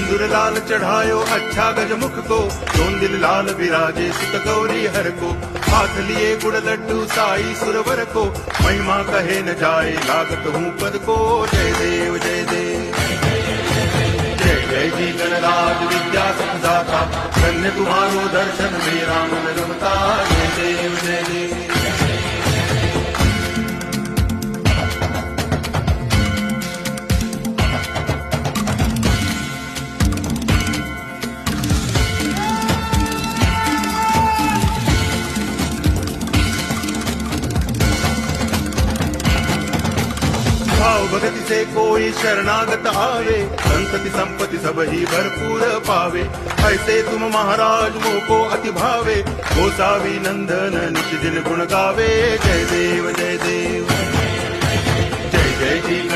सिंदूर लाल चढ़ायो अच्छा गजमुख को, जोन दिल लाल विराजे सुत गौरी हर को। हाथ लिए गुड़ लड्डू साई सुरवर को, महिमा कहे न जाए लागत हूँ पद को। जय देव जय देव जय जय जी गणराज विद्या सुखदाता, धन्य तुम्हारो दर्शन मेरा मन रमता। जय देव जय देव भाव भगति से कोई शरणागत आवे, संतति संपत्ति सब ही भरपूर पावे। ऐसे तुम महाराज मोको अति भावे, गोसावी नंदन नित दिन गुण गावे। जय देव जय देव